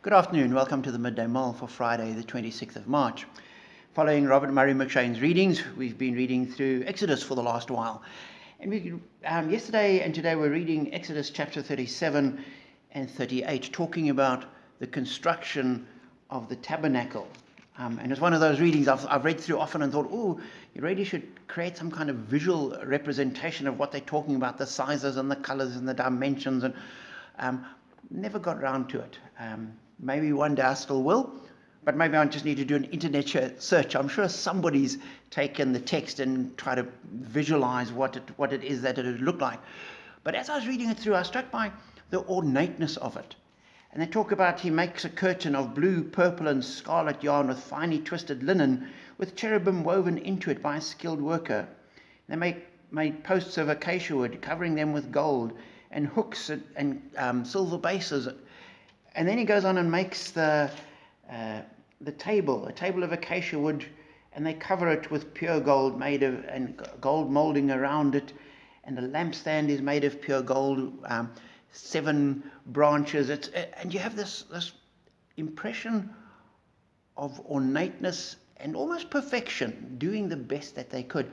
Good afternoon. Welcome to the Midday Mull for Friday, the 26th of March. Following Robert Murray McShane's readings, we've been reading through Exodus for the last while. And yesterday and today we're reading Exodus chapter 37 and 38, talking about the construction of the tabernacle. And it's one of those readings I've read through often and thought, oh, you really should create some kind of visual representation of what they're talking about, the sizes and the colors and the dimensions, and never got around to it. Maybe one day I still will, but maybe I just need to do an internet search. I'm sure somebody's taken the text and try to visualize what it is that it would look like. But as I was reading it through, I was struck by the ornateness of it. And they talk about he makes a curtain of blue, purple, and scarlet yarn with finely twisted linen, with cherubim woven into it by a skilled worker. They made posts of acacia wood, covering them with gold, and hooks and silver bases. And then he goes on and makes the table, a table of acacia wood, and they cover it with pure gold and gold molding around it. And the lampstand is made of pure gold, 7 branches. And you have this impression of ornateness and almost perfection, doing the best that they could.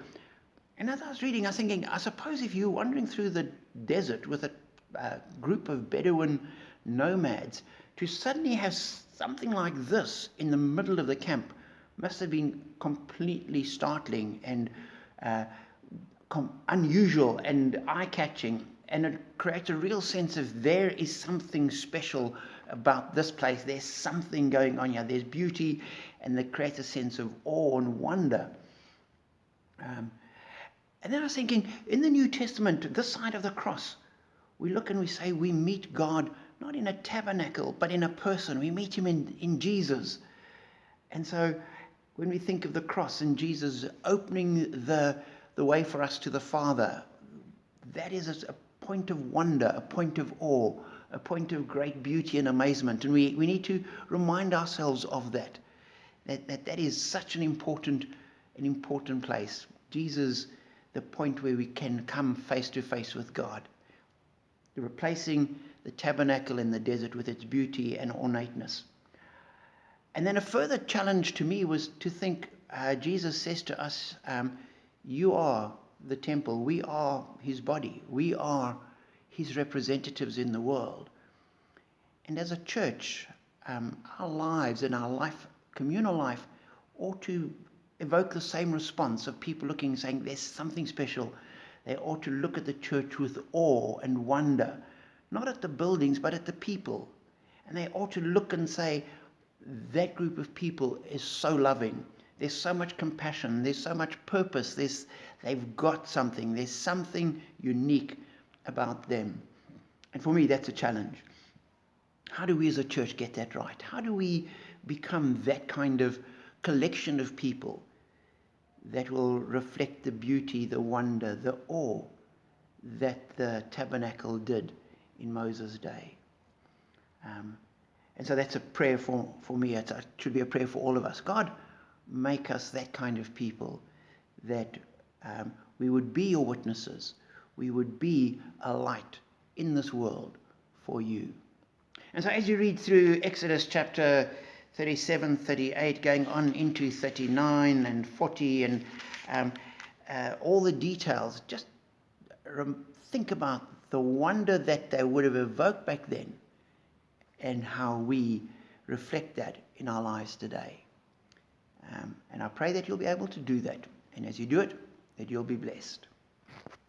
And as I was reading, I was thinking, I suppose if you were wandering through the desert with a group of Bedouin nomads, to suddenly have something like this in the middle of the camp must have been completely startling and unusual and eye-catching. And it creates a real sense of there is something special about this place. There's something going on here. There's beauty, and it creates a sense of awe and wonder. And then I was thinking, in the New Testament, this side of the cross, we look and we say we meet God not in a tabernacle, but in a person. We meet him in Jesus. And so when we think of the cross and Jesus opening the way for us to the Father, that is a point of wonder, a point of awe, a point of great beauty and amazement. And we need to remind ourselves of that is such an important place. Jesus, the point where we can come face to face with God. Replacing the tabernacle in the desert with its beauty and ornateness. And then a further challenge to me was to think, Jesus says to us, you are the temple, we are his body, we are his representatives in the world. And as a church, our lives and our life, communal life, ought to evoke the same response of people looking and saying, there's something special. They ought to look at the church with awe and wonder, not at the buildings, but at the people. And they ought to look and say, that group of people is so loving. There's so much compassion. There's so much purpose. They've got something. There's something unique about them. And for me, that's a challenge. How do we as a church get that right? How do we become that kind of collection of people that will reflect the beauty, the wonder, the awe that the tabernacle did in Moses' day? And so that's a prayer for me. It should be a prayer for all of us. God, make us that kind of people, that we would be your witnesses. We would be a light in this world for you. And so as you read through Exodus chapter 37, 38, going on into 39 and 40, and all the details, just think about the wonder that they would have evoked back then and how we reflect that in our lives today. And I pray that you'll be able to do that. And as you do it, that you'll be blessed.